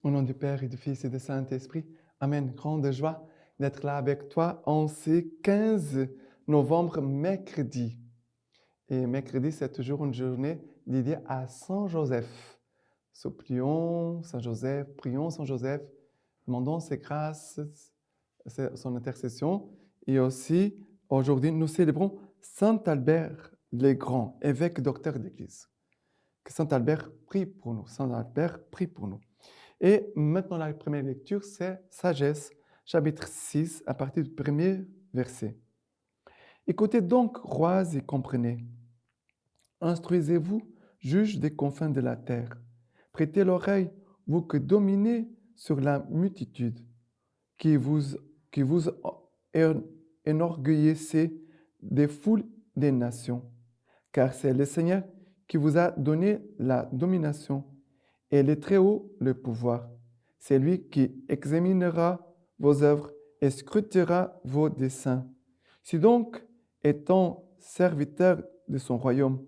Au nom du Père et du Fils et du Saint-Esprit, Amen. Grande joie d'être là avec toi en ce 15 novembre, mercredi. Et mercredi, c'est toujours une journée dédiée à Saint Joseph. Supplions Saint Joseph, prions Saint Joseph, demandons ses grâces, son intercession. Et aussi, aujourd'hui, nous célébrons Saint Albert le Grand, évêque docteur d'Église. Que Saint Albert prie pour nous. Saint Albert prie pour nous. Et maintenant, la première lecture, c'est Sagesse, chapitre 6, à partir du premier verset. Écoutez donc, rois, et comprenez. Instruisez-vous, juges des confins de la terre. Prêtez l'oreille, vous que dominez sur la multitude, qui vous, qui vous enorgueillissez des foules des nations. Car c'est le Seigneur qui vous a donné la domination et le Très-Haut le pouvoir. C'est lui qui examinera vos œuvres et scrutera vos desseins. Si donc, étant serviteur de son royaume,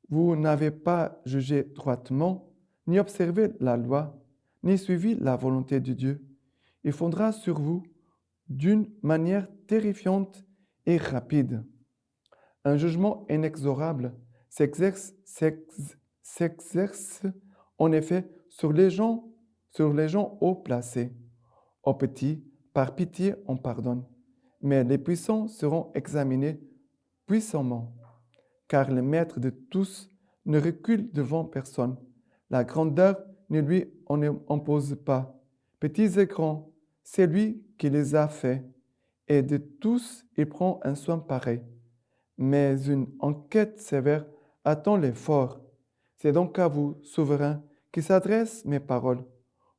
vous n'avez pas jugé droitement, ni observé la loi, ni suivi la volonté de Dieu, il fondra sur vous d'une manière terrifiante et rapide. Un jugement inexorable s'exerce en effet sur les gens haut placés. Aux petits, par pitié, on pardonne, mais les puissants seront examinés puissamment, car le maître de tous ne recule devant personne. La grandeur ne lui en impose pas. Petits et grands, c'est lui qui les a faits, et de tous il prend un soin pareil. Mais une enquête sévère attend les forts. C'est donc à vous, souverains, qui s'adressent mes paroles,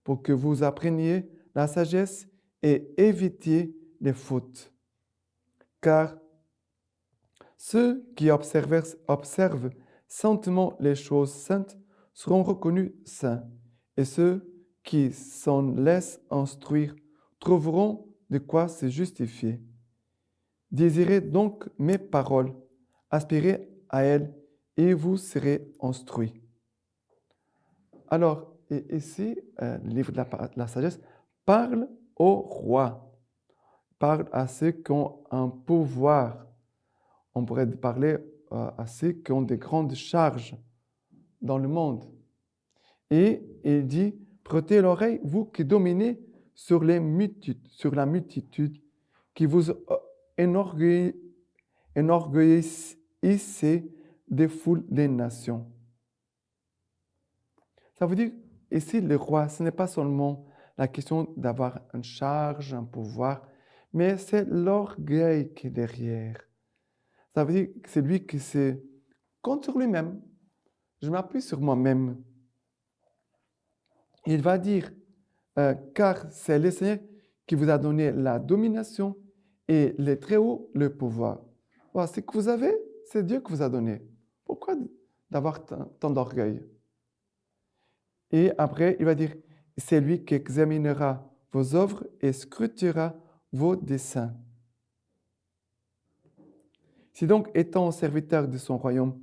pour que vous appreniez la sagesse et évitiez les fautes. Car ceux qui observent saintement les choses saintes seront reconnus saints, et ceux qui s'en laissent instruire trouveront de quoi se justifier. Désirez donc mes paroles, aspirez à elles, et vous serez instruits. Alors, ici, le livre de la sagesse parle au roi, parle à ceux qui ont un pouvoir. On pourrait parler à ceux qui ont des grandes charges dans le monde. Et il dit, prêtez l'oreille, vous qui dominez sur la multitude, qui vous enorgueillissez des foules des nations. Ça veut dire, ici, le roi, ce n'est pas seulement la question d'avoir une charge, un pouvoir, mais c'est l'orgueil qui est derrière. Ça veut dire que c'est lui qui se compte sur lui-même. Je m'appuie sur moi-même. Il va dire, car c'est le Seigneur qui vous a donné la domination et le Très-Haut le pouvoir. Voilà, ce que vous avez, c'est Dieu qui vous a donné. Pourquoi d'avoir tant d'orgueil? Et après, il va dire, c'est lui qui examinera vos œuvres et scrutera vos desseins. Si donc, étant serviteur de son royaume,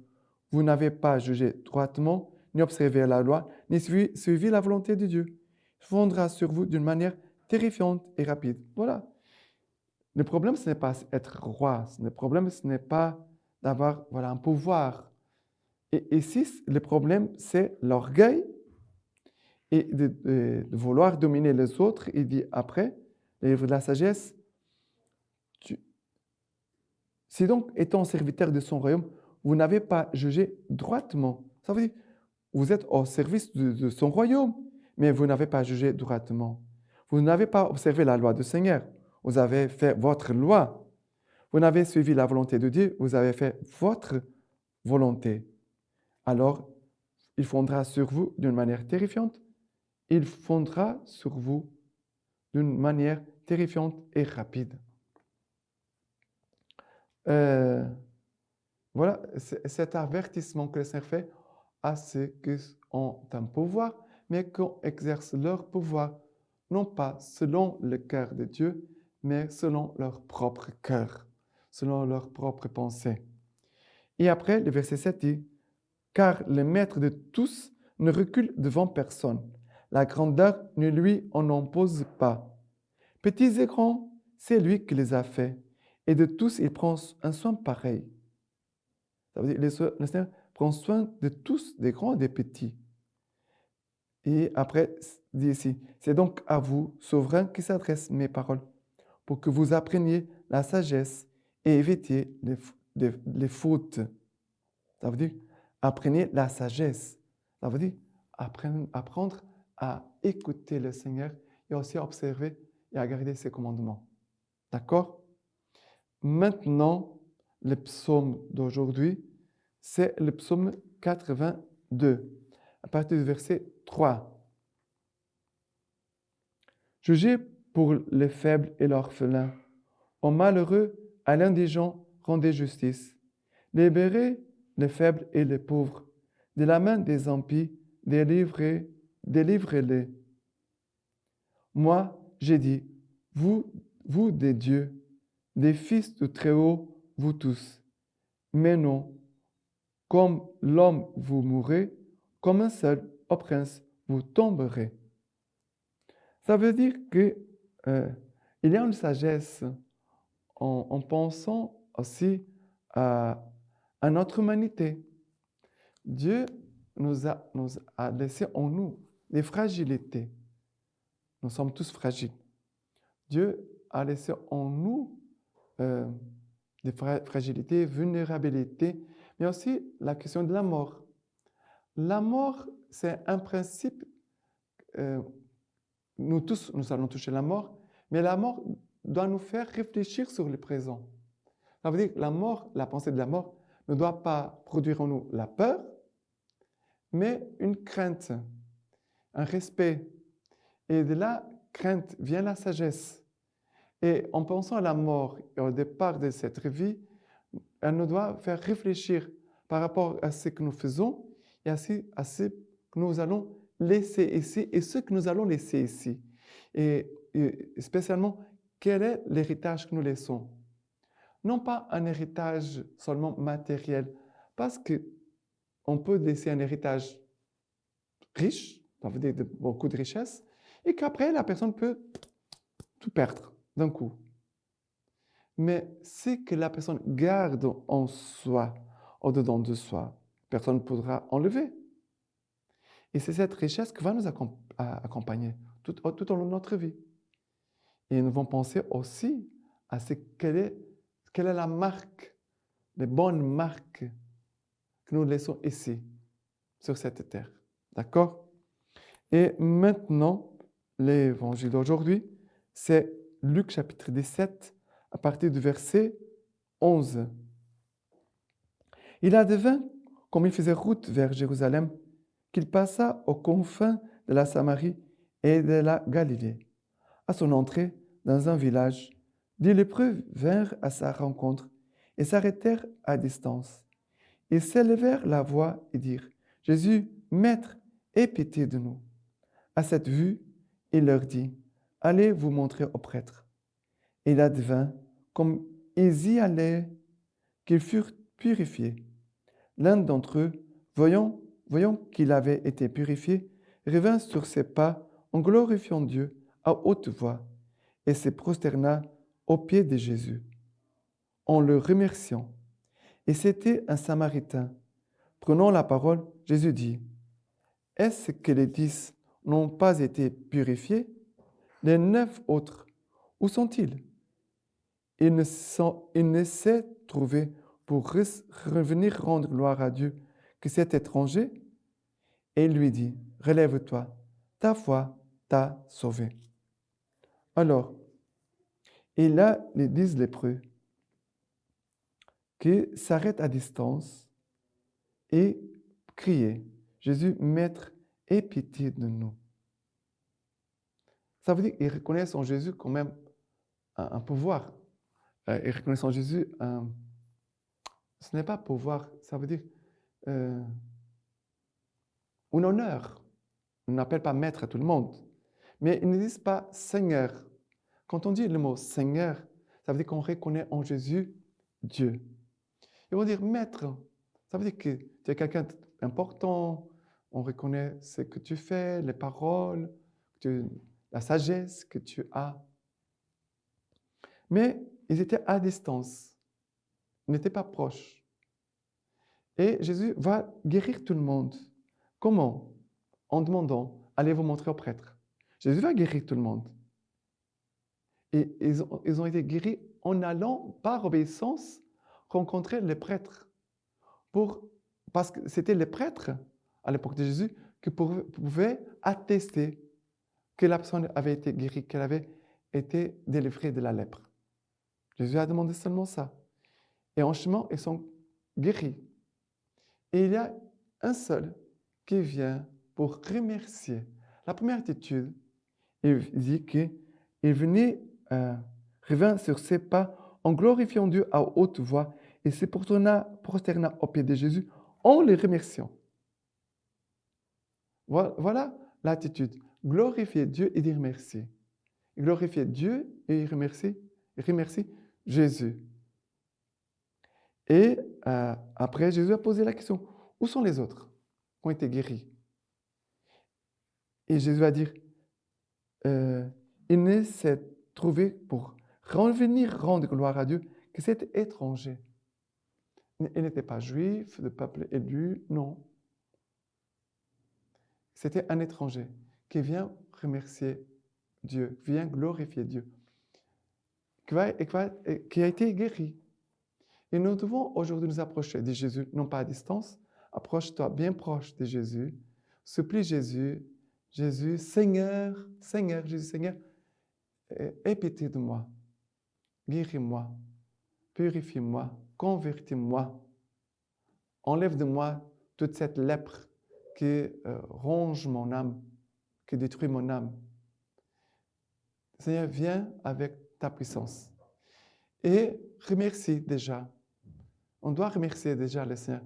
vous n'avez pas jugé droitement, ni observé la loi, ni suivi la volonté de Dieu, il fondra sur vous d'une manière terrifiante et rapide. Voilà. Le problème, ce n'est pas être roi. Le problème, ce n'est pas d'avoir un pouvoir. Et ici, le problème, c'est l'orgueil et de vouloir dominer les autres. Il dit après, le livre de la sagesse, si donc, étant serviteur de son royaume, vous n'avez pas jugé droitement. Ça veut dire, vous êtes au service de son royaume, mais vous n'avez pas jugé droitement. Vous n'avez pas observé la loi du Seigneur. Vous avez fait votre loi. Vous n'avez suivi la volonté de Dieu. Vous avez fait votre volonté. Alors, il fondra sur vous d'une manière terrifiante. Il fondra sur vous d'une manière terrifiante et rapide. Voilà, cet avertissement que le Seigneur fait à ceux qui ont un pouvoir, mais qui exercent leur pouvoir, non pas selon le cœur de Dieu, mais selon leur propre cœur, selon leur propre pensée. Et après, le verset 7 dit, « Car le maître de tous ne recule devant personne. » La grandeur ne lui en impose pas. Petits et grands, c'est lui qui les a faits. Et de tous, il prend un soin pareil. Ça veut dire, le Seigneur prend soin de tous, des grands et des petits. Et après, dit ici, c'est donc à vous, souverain, qui s'adressent mes paroles, pour que vous appreniez la sagesse et évitiez les fautes. Ça veut dire, apprenez la sagesse. Ça veut dire, apprendre à écouter le Seigneur et aussi à observer et à garder ses commandements. D'accord? Maintenant, le psaume d'aujourd'hui, c'est le psaume 82, à partir du verset 3. Jugez pour les faibles et l'orphelin. Aux malheureux, à l'indigent, rendez justice. Libérez les faibles et les pauvres. De la main des impies, délivrez-les. Moi, j'ai dit, vous des dieux, des fils du Très-Haut, vous tous. Mais non, comme l'homme vous mourrez, comme un seul, ô prince, vous tomberez. Ça veut dire que il y a une sagesse en pensant aussi à notre humanité. Dieu nous a laissé en nous des fragilités. Nous sommes tous fragiles. Dieu a laissé en nous des fragilités, vulnérabilités, mais aussi la question de la mort. La mort, c'est un principe, nous tous, nous allons toucher la mort, mais la mort doit nous faire réfléchir sur le présent. Ça veut dire que la mort, la pensée de la mort, ne doit pas produire en nous la peur, mais une crainte, un respect. Et de la crainte vient la sagesse. Et en pensant à la mort et au départ de cette vie, elle nous doit faire réfléchir par rapport à ce que nous faisons et à ce que nous allons laisser ici et ce que nous allons laisser ici. Et spécialement, quel est l'héritage que nous laissons? Non pas un héritage seulement matériel, parce qu'on peut laisser un héritage riche, ça veut dire de beaucoup de richesse, et qu'après, la personne peut tout perdre d'un coup. Mais ce que la personne garde en soi, au-dedans de soi, personne ne pourra enlever. Et c'est cette richesse qui va nous accompagner tout au long de notre vie. Et nous devons penser aussi à quelle est la marque, les bonnes marques que nous laissons ici, sur cette terre. D'accord? Et maintenant, l'évangile d'aujourd'hui, c'est Luc chapitre 17, à partir du verset 11. Il advint, comme il faisait route vers Jérusalem, qu'il passa aux confins de la Samarie et de la Galilée. À son entrée dans un village, des lépreux vinrent à sa rencontre et s'arrêtèrent à distance. Ils s'élevèrent la voix et dirent, « Jésus, Maître, aie pitié de nous. » À cette vue, il leur dit, « Allez vous montrer au prêtre. » Et il advint, comme ils y allaient, qu'ils furent purifiés. L'un d'entre eux, voyant qu'il avait été purifié, revint sur ses pas en glorifiant Dieu à haute voix et se prosterna aux pieds de Jésus, en le remerciant. Et c'était un Samaritain. Prenant la parole, Jésus dit, « Est-ce que les 10 n'ont pas été purifiés? Les 9 autres, où sont-ils? Il ne s'est trouvé pour revenir rendre gloire à Dieu que cet étranger. Et il lui dit, « Relève-toi, ta foi t'a sauvé. » Alors, et là, les 10 lépreux qui s'arrêtent à distance et crient, « Jésus, Maître, aie pitié de nous. » Ça veut dire qu'ils reconnaissent en Jésus quand même un pouvoir. Ils reconnaissent en Jésus ce n'est pas pouvoir, ça veut dire un honneur. On n'appelle pas maître à tout le monde. Mais ils ne disent pas Seigneur. Quand on dit le mot Seigneur, ça veut dire qu'on reconnaît en Jésus Dieu. Ils vont dire Maître. Ça veut dire que tu es quelqu'un d'important, On reconnaît ce que tu fais, les paroles, la sagesse que tu as. Mais ils étaient à distance. Ils n'étaient pas proches. Et Jésus va guérir tout le monde. Comment? En demandant, allez vous montrer au prêtre. Jésus va guérir tout le monde. Et ils ont été guéris en allant, par obéissance, rencontrer les prêtres. Parce que c'était les prêtres, à l'époque de Jésus, qui pouvaient attester que la personne avait été guérie, qu'elle avait été délivrée de la lèpre. Jésus a demandé seulement ça. Et en chemin, ils sont guéris. Et il y a un seul qui vient pour remercier. La première attitude, il dit qu'il revint sur ses pas en glorifiant Dieu à haute voix et se prosterna aux pieds de Jésus en le remerciant. Voilà l'attitude. Glorifier Dieu et dire merci. Glorifier Dieu et remercier Jésus. Et après, Jésus a posé la question, où sont les autres qui ont été guéris? Et Jésus va dire, il ne s'est trouvé pour revenir rendre gloire à Dieu que cet étranger. Il n'était pas juif, de peuple élu, non. C'était un étranger qui vient remercier Dieu, vient glorifier Dieu, qui a été guéri. Et nous devons aujourd'hui nous approcher de Jésus, non pas à distance. Approche-toi bien proche de Jésus. Supplie Jésus, Jésus, Seigneur, Jésus, Seigneur, aie pitié de moi. Guéris-moi, purifie-moi, convertis-moi. Enlève de moi toute cette lèpre qui ronge mon âme, qui détruit mon âme. Seigneur, viens avec ta puissance. Et remercie déjà. On doit remercier déjà le Seigneur,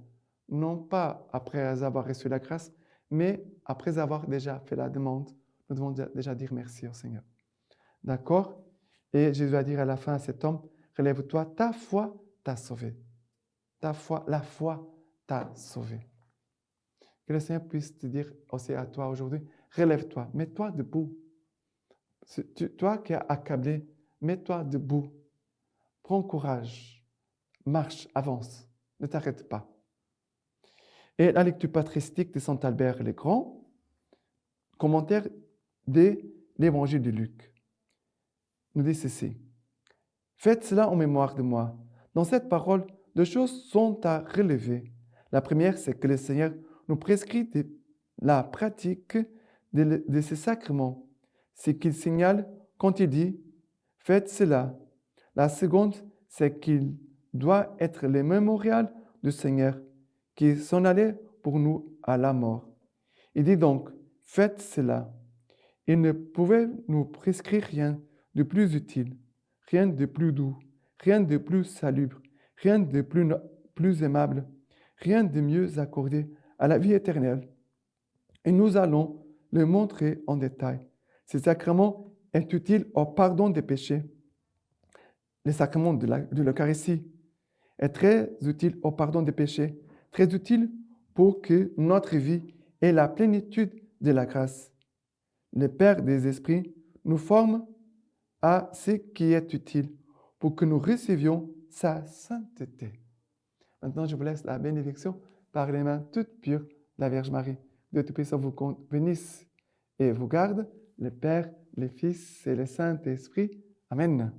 non pas après avoir reçu la grâce, mais après avoir déjà fait la demande. Nous devons déjà dire merci au Seigneur. D'accord? Et Jésus va dire à la fin à cet homme, relève-toi, ta foi t'a sauvé. Ta foi, la foi t'a sauvé. Que le Seigneur puisse te dire aussi à toi aujourd'hui, relève-toi, mets-toi debout. Toi qui es accablé, mets-toi debout. Prends courage. Marche, avance, ne t'arrête pas. Et la lecture patristique de Saint Albert le Grand, commentaire de l'Évangile de Luc, nous dit ceci. Faites cela en mémoire de moi. Dans cette parole, deux choses sont à relever. La première, c'est que le Seigneur nous prescrit la pratique de ces sacrements. C'est qu'il signale quand il dit « Faites cela ». La seconde, c'est qu'il doit être le mémorial du Seigneur qui s'en allait pour nous à la mort. Il dit donc, faites cela. Il ne pouvait nous prescrire rien de plus utile, rien de plus doux, rien de plus salubre, rien de plus aimable, rien de mieux accordé à la vie éternelle. Et nous allons le montrer en détail. Ce sacrement est utile au pardon des péchés. Le sacrement de l'Eucharistie est très utile au pardon des péchés, très utile pour que notre vie ait la plénitude de la grâce. Le Père des esprits nous forme à ce qui est utile pour que nous recevions sa sainteté. Maintenant, je vous laisse la bénédiction par les mains toutes pures de la Vierge Marie. Dieu Tout-Puissant vous bénisse et vous garde, le Père, le Fils et le Saint-Esprit. Amen.